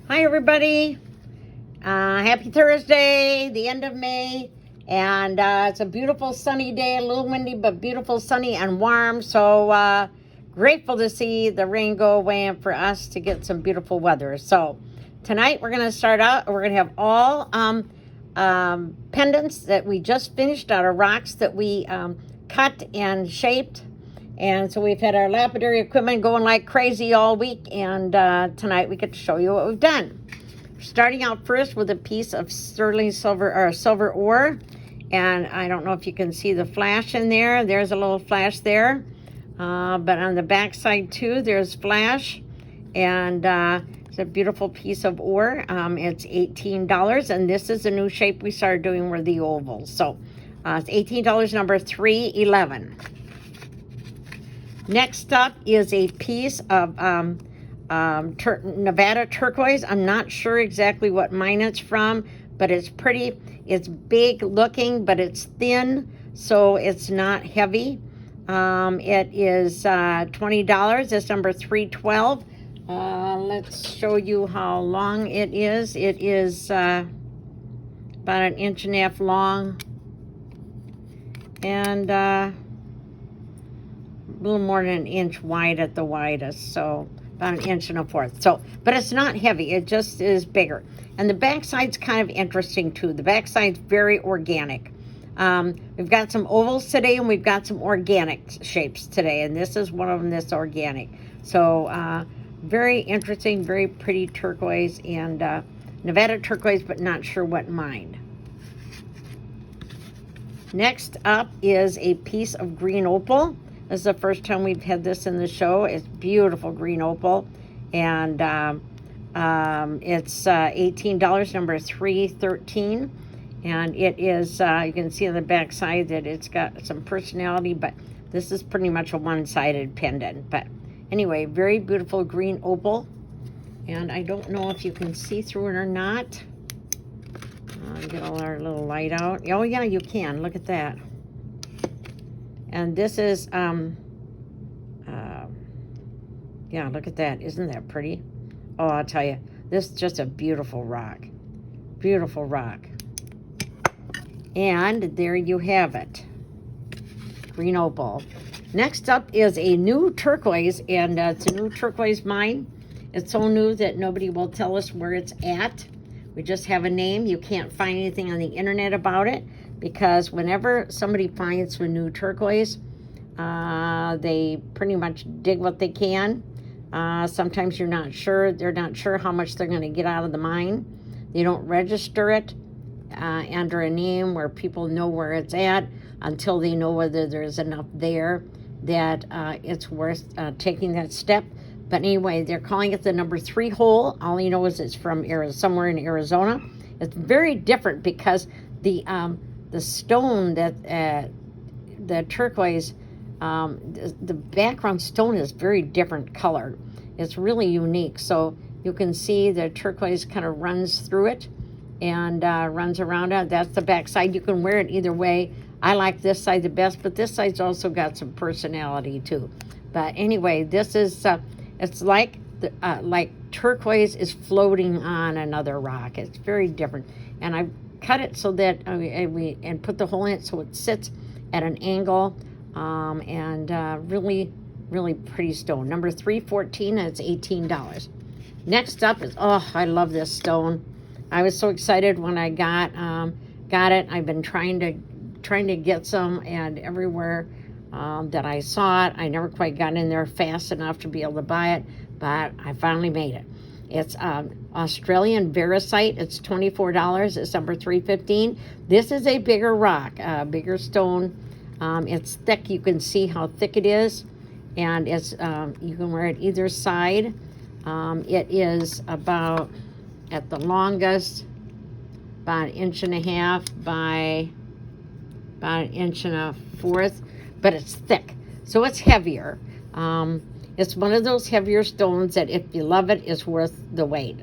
Hi, everybody. Happy Thursday, the end of May. And it's a beautiful sunny day, a little windy, but beautiful, sunny, and warm. So grateful to see the rain go away and for us to get some beautiful weather. So tonight we're going to start out, we're going to have all pendants that we just finished out of rocks that we cut and shaped. And so we've had our lapidary equipment going like crazy all week, and tonight we get to show you what we've done. Starting out first with a piece of sterling silver or silver ore, and I don't know if you can see the flash in there. There's a little flash there, but on the back side too, there's flash, and it's a beautiful piece of ore. It's $18, and this is a new shape we started doing with the ovals. So it's $18, number 311. Next up is a piece of Nevada turquoise. I'm not sure exactly what mine it's from, but it's pretty. It's big looking, but it's thin, so it's not heavy. It is $20. It's number 312. Let's show you how long it is. It is about 1.5 inches long, and a little more than 1 inch wide at the widest, so about 1.25 inches. So, but it's not heavy, it just is bigger. And the backside's kind of interesting too. The backside's very organic. We've got some ovals today, and we've got some organic shapes today, and this is one of them that's organic. So very interesting, very pretty turquoise, and Nevada turquoise, but not sure what mine. Next up is a piece of green opal. This is the first time we've had this in the show. It's beautiful green opal, and it's $18, number 313, and it is, you can see on the back side that it's got some personality, but this is pretty much a one-sided pendant. But anyway, very beautiful green opal, and I don't know if you can see through it or not. Get all our little light out. Oh yeah, you can. Look at that. And this is, yeah, look at that. Isn't that pretty? Oh, I'll tell you, this is just a beautiful rock. Beautiful rock. And there you have it. Green opal. Next up is a new turquoise, and it's a new turquoise mine. It's so new that nobody will tell us where it's at. We just have a name. You can't find anything on the internet about it, because whenever somebody finds a new turquoise, they pretty much dig what they can. Sometimes you're not sure. They're not sure how much they're going to get out of the mine. They don't register it under a name where people know where it's at until they know whether there's enough there that it's worth taking that step. But anyway, they're calling it the number 3 hole. All you know is it's from somewhere in Arizona. It's very different because the stone that the turquoise, the background stone is very different color. It's really unique. So you can see the turquoise kind of runs through it and runs around it. That's the back side. You can wear it either way. I like this side the best, but this side's also got some personality too. But anyway, this is it's like turquoise is floating on another rock. It's very different, and I cut it so that we put the hole in it so it sits at an angle, and really, really pretty stone. Number 314, and it's $18. Next up is, oh, I love this stone. I was so excited when I got it. I've been trying to get some, and everywhere that I saw it, I never quite got in there fast enough to be able to buy it, but I finally made it. It's Australian Veracite. It's $24. It's number 315. This is a bigger rock, bigger stone. It's thick. You can see how thick it is, and it's you can wear it either side. It is about, at the longest, about 1.5 inches by about 1.25 inches, but it's thick, so it's heavier. It's one of those heavier stones that if you love it, it's worth the weight,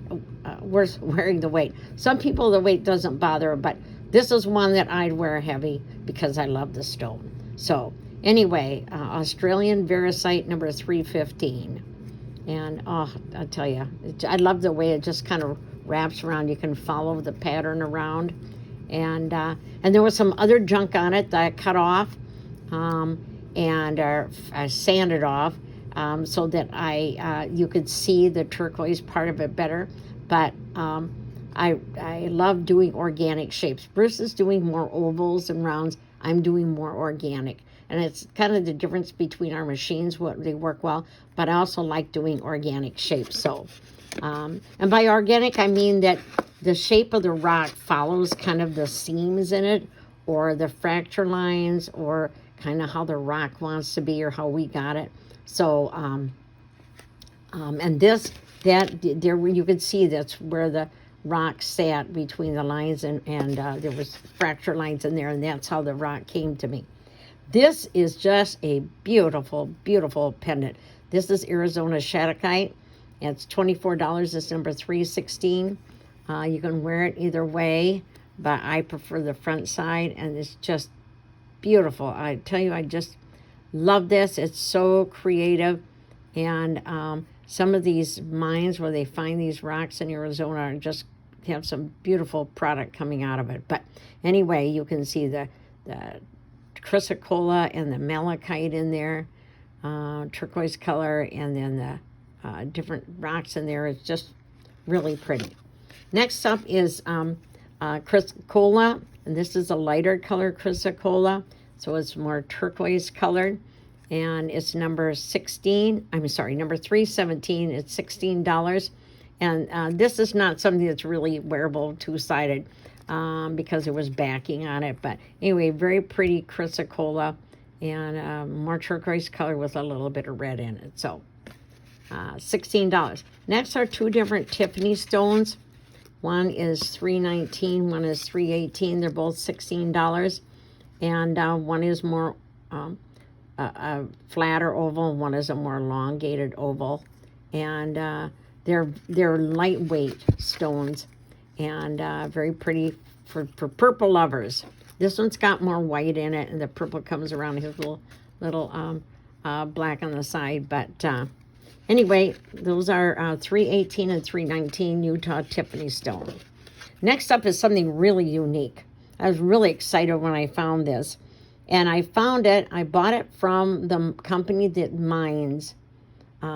worth wearing the weight. Some people, the weight doesn't bother, but this is one that I'd wear heavy because I love the stone. So anyway, Australian Veracite, number 315. And oh, I'll tell you, I love the way it just kind of wraps around. You can follow the pattern around. And there was some other junk on it that I cut off, and I sanded off, so that you could see the turquoise part of it better. But I love doing organic shapes. Bruce is doing more ovals and rounds. I'm doing more organic. And it's kind of the difference between our machines, what they work well, but I also like doing organic shapes. So, and by organic, I mean that the shape of the rock follows kind of the seams in it, or the fracture lines, or kind of how the rock wants to be, or how we got it. So, and there you could see that's where the rock sat between the lines, and there was fracture lines in there, and that's how the rock came to me. This is just a beautiful, beautiful pendant. This is Arizona Shattuckite. It's $24. It's number 316. You can wear it either way, but I prefer the front side, and it's just beautiful. I tell you, I just love this. It's so creative, and some of these mines where they find these rocks in Arizona are just have some beautiful product coming out of it. But anyway, you can see the chrysocolla and the malachite in there, turquoise color, and then the different rocks in there. It's just really pretty. Next up is chrysocolla, and this is a lighter color chrysocolla, so it's more turquoise colored, and it's number 317. It's $16, and this is not something that's really wearable two-sided, because there was backing on it. But anyway, very pretty chrysocolla, and more turquoise color with a little bit of red in it. So $16. Next are two different Tiffany stones. One is $3.19, one is $3.18. They're both $16, and one is more a flatter oval, and one is a more elongated oval, and they're lightweight stones, and very pretty for purple lovers. This one's got more white in it, and the purple comes around his little black on the side. But anyway, those are $3.18 and $3.19 Utah Tiffany stone. Next up is something really unique. I was really excited when I found this, and I bought it from the company that mines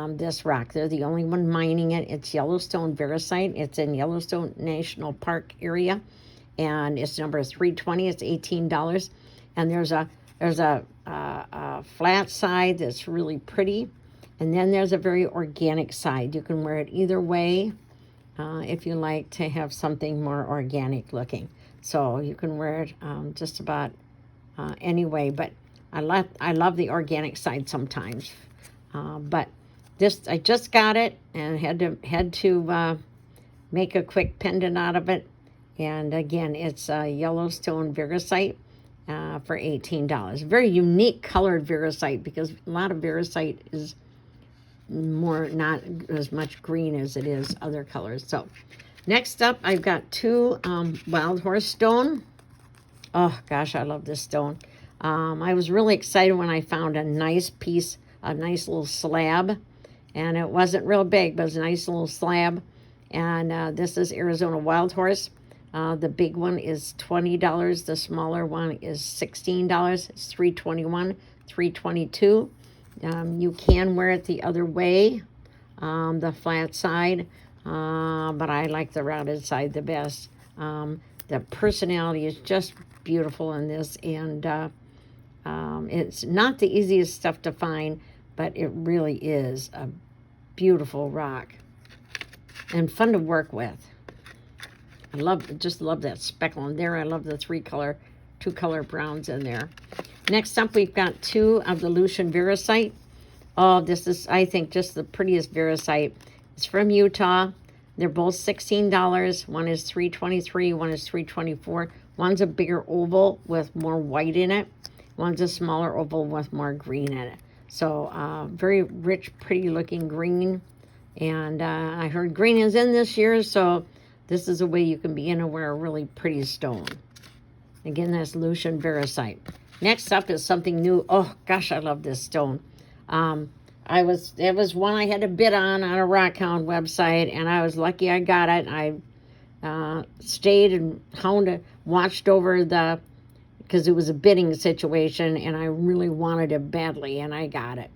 this rock. They're the only one mining it. It's Yellowstone Veracite. It's in Yellowstone National Park area, and it's number 320. It's $18, and there's a flat side that's really pretty, and then there's a very organic side. You can wear it either way, if you like to have something more organic looking. So you can wear it just about any way, but I love the organic side sometimes. But I just got it and had to make a quick pendant out of it. And again, it's Yellowstone Veracite for $18. Very unique colored Veracite, because a lot of Veracite is more not as much green as it is other colors. So next up, I've got two wild horse stone. Oh gosh, I love this stone. I was really excited when I found a nice piece, a nice little slab, and it wasn't real big, but it was a nice little slab. And this is Arizona wild horse. The big one is $20. The smaller one is $16. It's $3.21, $3.22. You can wear it the other way, the flat side, but I like the rounded side the best. The personality is just beautiful in this, and it's not the easiest stuff to find, but it really is a beautiful rock and fun to work with. I just love that speckle in there. I love the two color browns in there. Next up, we've got two of the Lucian Veracite. Oh, this is, I think, just the prettiest Veracite. It's from Utah. They're both $16. One is $3.23. One is $3.24. One's a bigger oval with more white in it. One's a smaller oval with more green in it. So very rich, pretty looking green. And I heard green is in this year, so this is a way you can begin to wear a really pretty stone. Again, that's Lucian Veracite. Next up is something new. Oh, gosh, I love this stone. It was one I had to bid on a Rock Hound website, and I was lucky I got it. I stayed and watched over because it was a bidding situation, and I really wanted it badly, and I got it.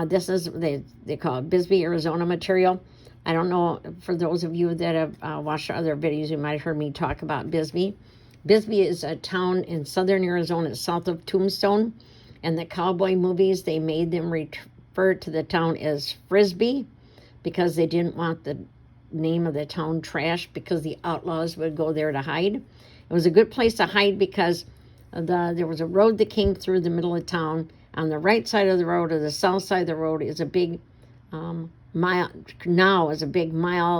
This is, they call it Bisbee, Arizona material. I don't know, for those of you that have watched other videos, you might have heard me talk about Bisbee. Bisbee is a town in southern Arizona, south of Tombstone. And the cowboy movies, they made them refer to the town as Frisbee because they didn't want the name of the town trashed because the outlaws would go there to hide. It was a good place to hide because there was a road that came through the middle of town. On the right side of the road or the south side of the road is a big mile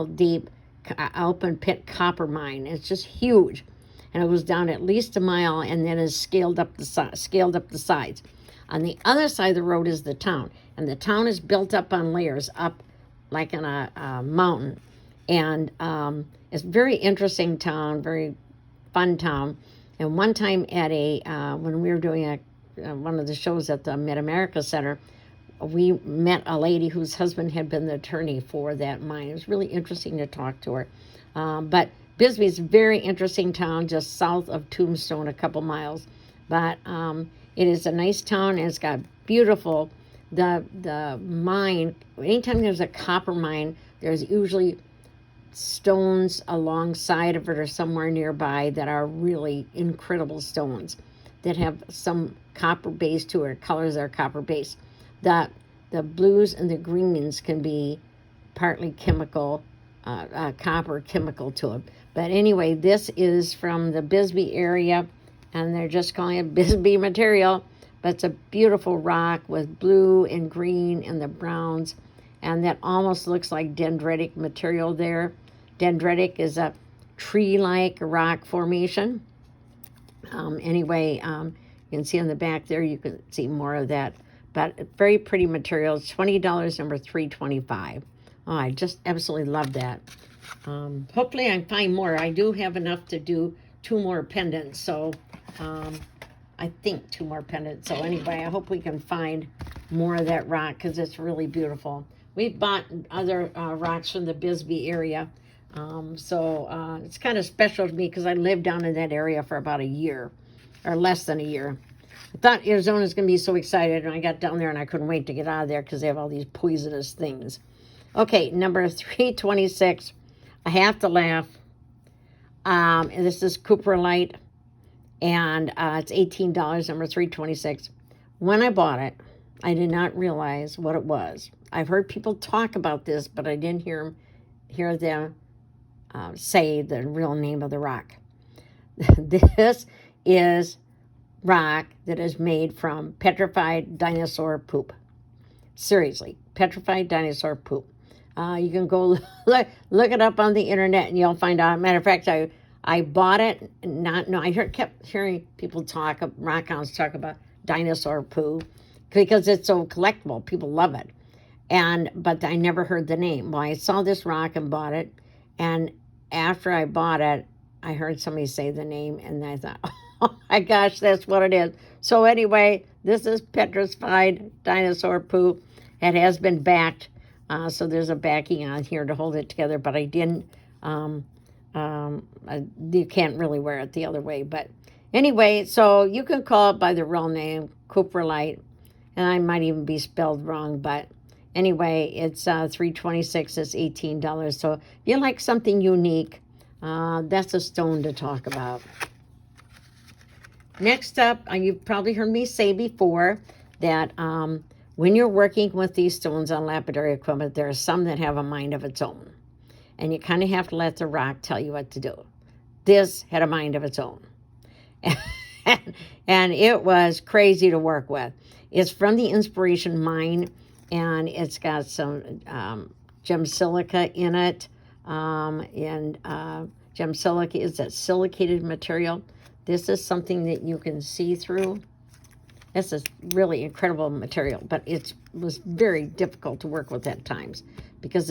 deep open pit copper mine. It's just huge, and it goes down at least a mile and then is scaled up the sides. On the other side of the road is the town, and the town is built up on layers, up like on a mountain, and it's a very interesting town, very fun town. And one time at when we were doing one of the shows at the Mid-America Center, we met a lady whose husband had been the attorney for that mine. It was really interesting to talk to her. But Bisbee is a very interesting town just south of Tombstone, a couple miles. But it is a nice town, and it's got beautiful, the mine, anytime there's a copper mine, there's usually stones alongside of it or somewhere nearby that are really incredible stones that have some copper base to it, colors that are copper base. The blues and the greens can be partly chemical, copper chemical to it. But anyway, this is from the Bisbee area, and they're just calling it Bisbee material. But it's a beautiful rock with blue and green and the browns, and that almost looks like dendritic material there. Dendritic is a tree-like rock formation. Anyway, you can see on the back there, you can see more of that. But very pretty material. It's $20, number 325. Oh, I just absolutely love that. Hopefully I can find more. I do have enough to do 2 more pendants. So I think 2 more pendants. So anyway, I hope we can find more of that rock because it's really beautiful. We've bought other rocks from the Bisbee area. So it's kind of special to me because I lived down in that area for about a year or less than a year. I thought Arizona was going to be so excited, and I got down there and I couldn't wait to get out of there because they have all these poisonous things. Okay, number 326. I have to laugh. And this is Cooper Light, and it's $18, number 326. When I bought it, I did not realize what it was. I've heard people talk about this, but I didn't hear them say the real name of the rock. This is rock that is made from petrified dinosaur poop. Seriously, petrified dinosaur poop. You can go look it up on the internet and you'll find out. Matter of fact, I bought it. Kept hearing people rock hounds talk about dinosaur poo because it's so collectible. People love it. But I never heard the name. Well, I saw this rock and bought it. And after I bought it, I heard somebody say the name, and I thought, oh my gosh, that's what it is. So anyway, this is petrified dinosaur poo. It has been backed, so there's a backing on here to hold it together, but I didn't, you can't really wear it the other way. But anyway, so you can call it by the real name, Cooper Light, and I might even be spelled wrong, but anyway, it's $326, it's $18. So if you like something unique, that's a stone to talk about. Next up, you've probably heard me say before that when you're working with these stones on lapidary equipment, there are some that have a mind of its own. And you kind of have to let the rock tell you what to do. This had a mind of its own. And it was crazy to work with. It's from the Inspiration Mine, and it's got some gem silica in it. Gem silica is that silicated material. This is something that you can see through. This is really incredible material, but it was very difficult to work with at times because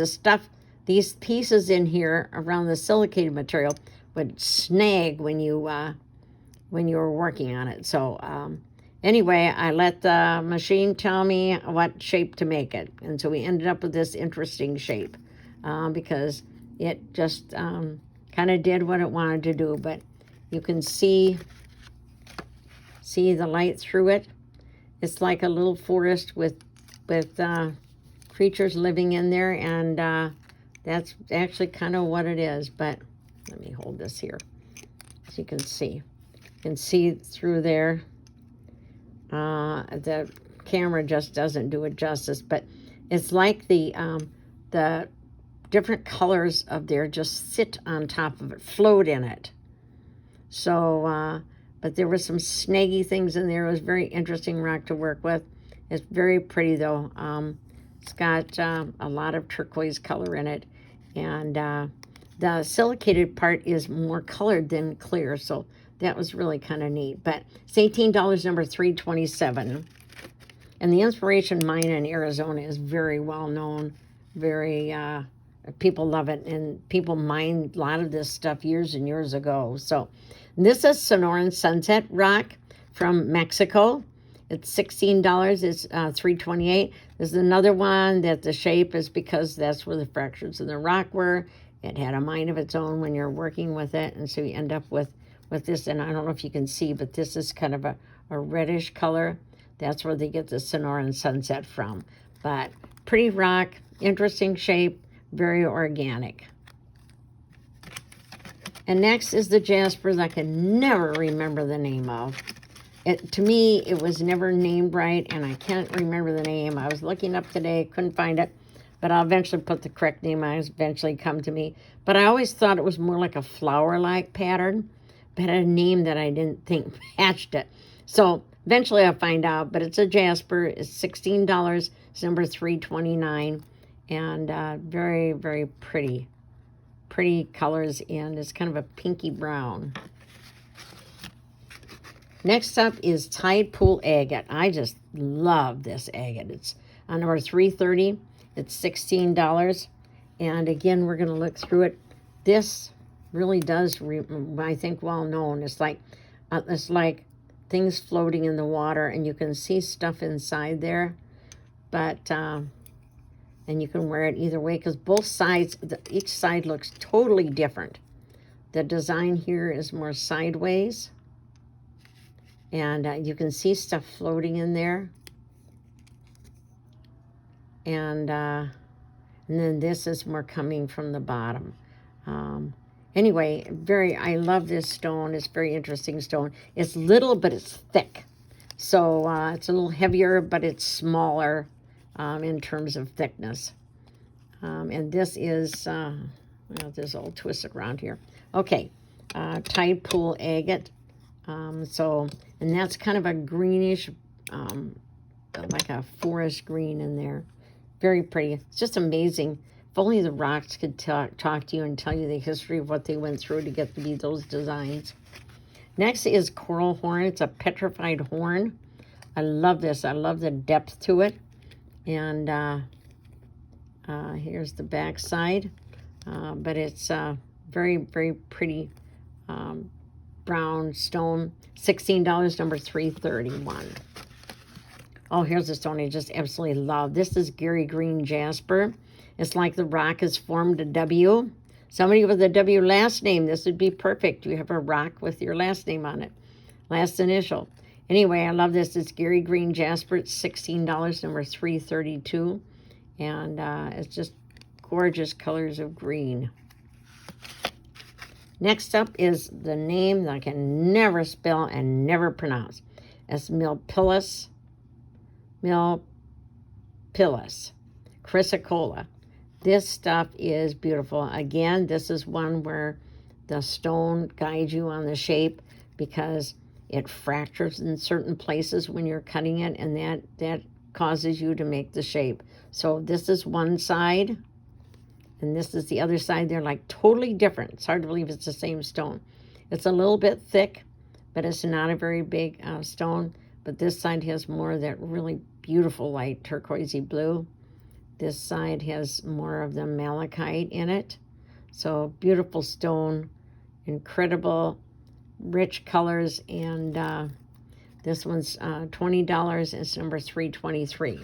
these pieces in here around the silicated material would snag when you were working on it. So Anyway, I let the machine tell me what shape to make it. And so we ended up with this interesting shape because it just kind of did what it wanted to do. But you can see the light through it. It's like a little forest with creatures living in there. And that's actually kind of what it is. But let me hold this here so you can see. You can see through there. The camera just doesn't do it justice, but it's like the different colors of there just sit on top of it, float in it. So, but there were some snaggy things in there. It was very interesting rock to work with. It's very pretty though. It's got a lot of turquoise color in it, and the silicated part is more colored than clear, so that was really kind of neat. But it's $18, number 327. And the Inspiration Mine in Arizona is very well known. Very, people love it. And people mined a lot of this stuff years and years ago. So this is Sonoran Sunset Rock from Mexico. It's $16. It's $328. There's another one that the shape is because that's where the fractures in the rock were. It had a mind of its own when you're working with it. And so you end up with this, and I don't know if you can see, but this is kind of a reddish color. That's where they get the Sonoran Sunset from. But pretty rock, interesting shape, very organic. And next is the jasper that I can never remember the name of. To me, it was never named right, and I can't remember the name. I was looking up today, couldn't find it, but I'll eventually put the correct name on it. Eventually come to me. But I always thought it was more like a flower-like pattern, but a name that I didn't think matched it. So eventually I'll find out, but it's a jasper. It's $16. It's number 329, and very, very pretty. Pretty colors, and it's kind of a pinky brown. Next up is Tide Pool Agate. I just love this agate. It's on number 330. It's $16. And again, we're going to look through it. This really does, I think, well known. It's like things floating in the water, and you can see stuff inside there. But and you can wear it either way because both sides, each side looks totally different. The design here is more sideways, and you can see stuff floating in there. And then this is more coming from the bottom. Anyway, I love this stone. It's a very interesting stone. It's little, but it's thick. So it's a little heavier, but it's smaller in terms of thickness. And this is, well, this all twisted around here. Okay, Tide Pool Agate. And that's kind of a greenish, like a forest green in there. Very pretty. It's just amazing. If only the rocks could talk to you and tell you the history of what they went through to get to be those designs. Next is Coral Horn. It's a petrified horn. I love this. I love the depth to it. And here's the back side. But it's very, very pretty brown stone. $16, number 331. Oh, here's a stone I just absolutely love. This is Gary Green Jasper. It's like the rock has formed a W. Somebody with a W last name, this would be perfect. You have a rock with your last name on it, last initial. Anyway, I love this. It's Gary Green Jasper. It's $16, number 332. And it's just gorgeous colors of green. Next up is the name that I can never spell and never pronounce. It's Milpillas chrysocolla. This stuff is beautiful. Again, this is one where the stone guides you on the shape because it fractures in certain places when you're cutting it, and that causes you to make the shape. So this is one side, and this is the other side. They're like totally different. It's hard to believe it's the same stone. It's a little bit thick, but it's not a very big stone. But this side has more of that really beautiful light turquoisey blue. This side has more of the malachite in it. So beautiful stone, incredible rich colors, and This one's $20. It's number 323.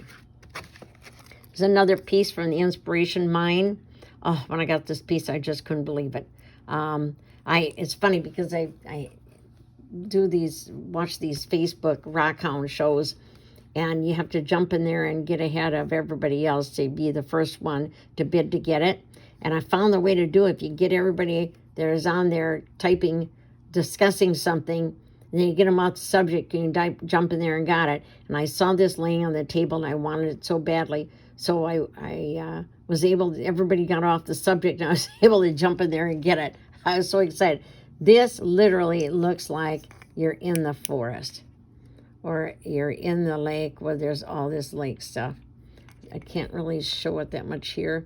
There's another piece from the Inspiration Mine. Oh, when I got this piece, I just couldn't believe it. It's funny because I watch these Facebook rock hound shows, and you have to jump in there and get ahead of everybody else to be the first one to bid to get it. And I found the way to do it. If you get everybody that is on there typing, discussing something, and then you get them off the subject, and you jump in there and got it. And I saw this laying on the table, and I wanted it so badly. So I was able to, everybody got off the subject, and I was able to jump in there and get it. I was so excited. This literally looks like you're in the forest, or you're in the lake where there's all this lake stuff. I can't really show it that much here,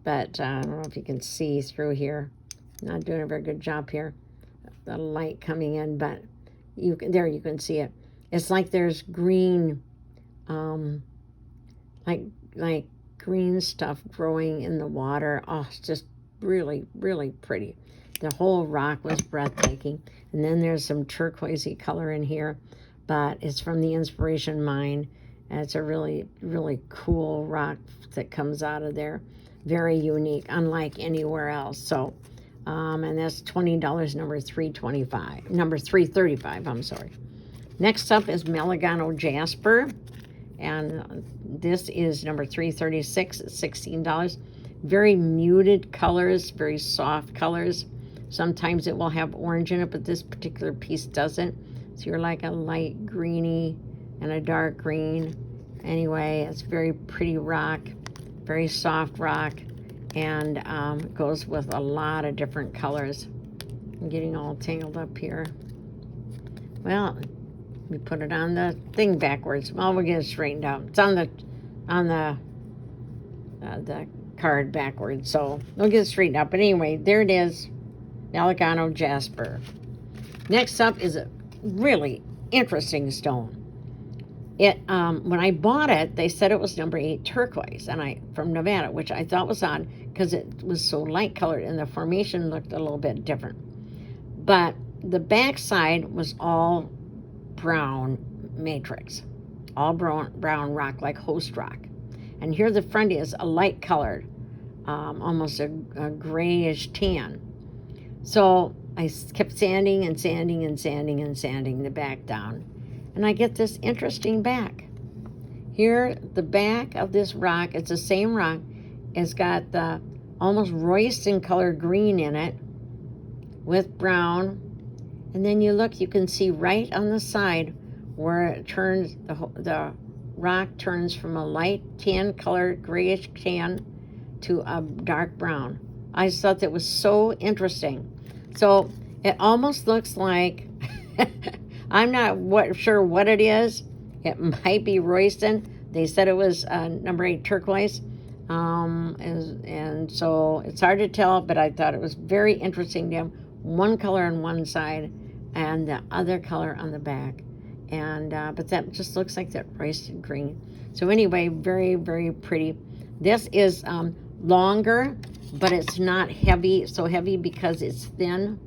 but I don't know if you can see through here. Not doing a very good job here, the light coming in, but you can see it. It's like there's green, like green stuff growing in the water. Oh, it's just really, really pretty. The whole rock was breathtaking. And then there's some turquoisey color in here, but it's from the Inspiration Mine. And it's a really, really cool rock that comes out of there. Very unique, unlike anywhere else. So, and that's $20, number 335, I'm sorry. Next up is Meligano Jasper, and this is number 336, $16. Very muted colors, very soft colors. Sometimes it will have orange in it, but this particular piece doesn't. So you're like a light greeny and a dark green. Anyway, it's very pretty rock, very soft rock, and goes with a lot of different colors. I'm getting all tangled up here. Well, we put it on the thing backwards. Well, we'll get it straightened out. It's on the card backwards, so we'll get it straightened out. But anyway, there it is, Meligano Jasper. Next up is a really interesting stone. It when I bought it, they said it was number 8 turquoise, and from Nevada, which I thought was odd because it was so light colored and the formation looked a little bit different. But the back side was all brown matrix, all brown rock, like host rock. And here the front is a light colored, almost a grayish tan. So I kept sanding and sanding and sanding and sanding the back down. And I get this interesting back. Here, the back of this rock, it's the same rock. It's got the almost Royston colored green in it with brown. And then you look, you can see right on the side where it turns, the rock turns from a light tan colored, grayish tan to a dark brown. I just thought that was so interesting. So it almost looks like, I'm not sure what it is. It might be Royston. They said it was number 8 turquoise. And so it's hard to tell, but I thought it was very interesting to have one color on one side and the other color on the back. And but that just looks like that Royston green. So anyway, very, very pretty. This is longer, but it's not heavy, so heavy because it's thin.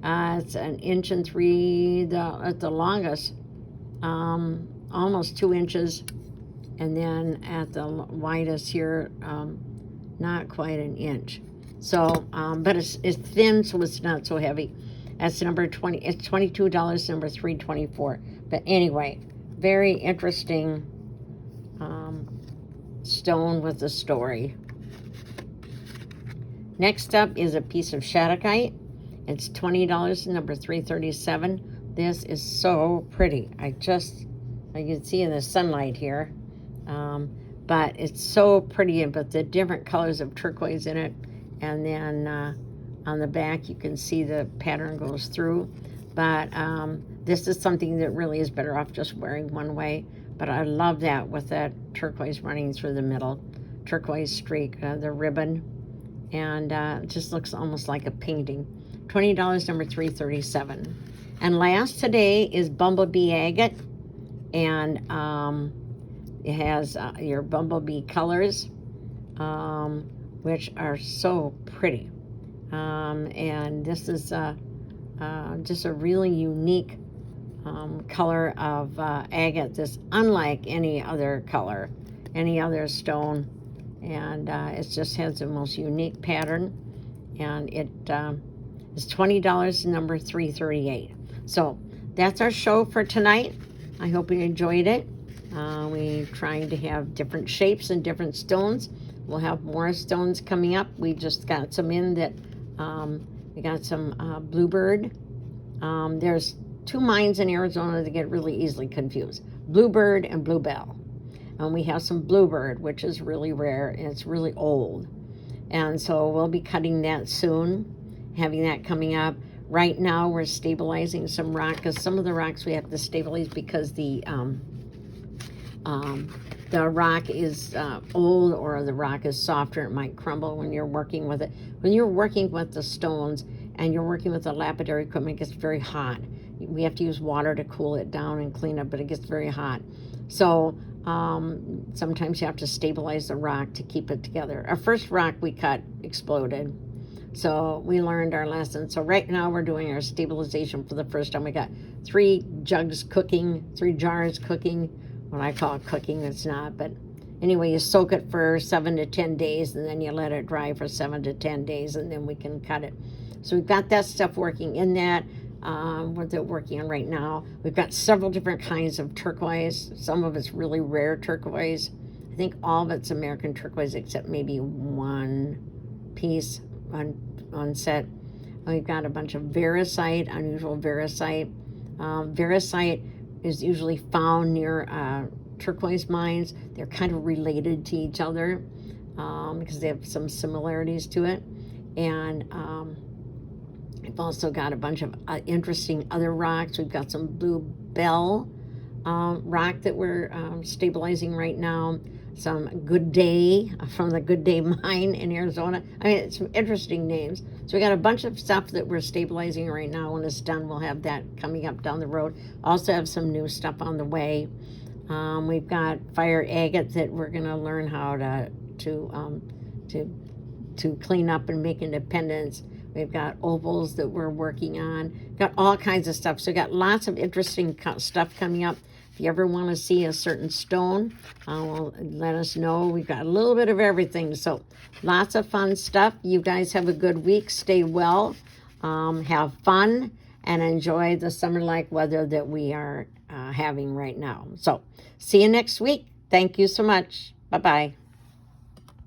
It's 1.3 inches at the longest, almost 2 inches, and then at the widest here, not quite 1 inch. So, but it's thin, so it's not so heavy. That's number 20. It's $22, number 324. But anyway, very interesting stone with a story. Next up is a piece of shadokite. It's $20, number 337. This is so pretty. I can see in the sunlight here. But it's so pretty, but the different colors of turquoise in it. And then on the back, you can see the pattern goes through. But this is something that really is better off just wearing one way. But I love that with that turquoise running through the middle. Turquoise streak, the ribbon. And it just looks almost like a painting. $20, number 337. And last today is Bumblebee Agate. And it has your bumblebee colors, which are so pretty. And this is just a really unique color of agate that's unlike any other color, any other stone. And it just has the most unique pattern. And it is $20, number 338. So that's our show for tonight. I hope you enjoyed it. We're trying to have different shapes and different stones. We'll have more stones coming up. We just got some in that, we got some bluebird. There's two mines in Arizona that get really easily confused, bluebird and bluebell. And we have some bluebird, which is really rare and it's really old. And so we'll be cutting that soon, having that coming up. Right now we're stabilizing some rock, because some of the rocks we have to stabilize because the rock is old, or the rock is softer. It might crumble when you're working with it. When you're working with the stones and you're working with the lapidary equipment, it gets very hot. We have to use water to cool it down and clean it, but it gets very hot. So sometimes you have to stabilize the rock to keep it together. Our first rock we cut exploded, so we learned our lesson. So right now we're doing our stabilization for the first time. We got 3 jars cooking. What I call it cooking, it's not, but anyway, you soak it for 7 to 10 days, and then you let it dry for 7 to 10 days, and then we can cut it. So we've got that stuff working in that. What they're working on right now. We've got several different kinds of turquoise. Some of it's really rare turquoise. I think all of it's American turquoise except maybe one piece on set. And we've got a bunch of veracite, unusual veracite. Veracite is usually found near turquoise mines. They're kind of related to each other because they have some similarities to it. And we've also got a bunch of interesting other rocks. We've got some blue bell rock that we're stabilizing right now. Some Good Day from the Good Day mine in Arizona. I mean, it's some interesting names. So we got a bunch of stuff that we're stabilizing right now. When it's done, we'll have that coming up down the road. Also have some new stuff on the way. We've got fire agate that we're going to learn how to clean up and make into pendants. We've got ovals that we're working on. Got all kinds of stuff. So we got lots of interesting stuff coming up. If you ever want to see a certain stone, well, let us know. We've got a little bit of everything. So lots of fun stuff. You guys have a good week. Stay well. Have fun. And enjoy the summer-like weather that we are having right now. So see you next week. Thank you so much. Bye-bye.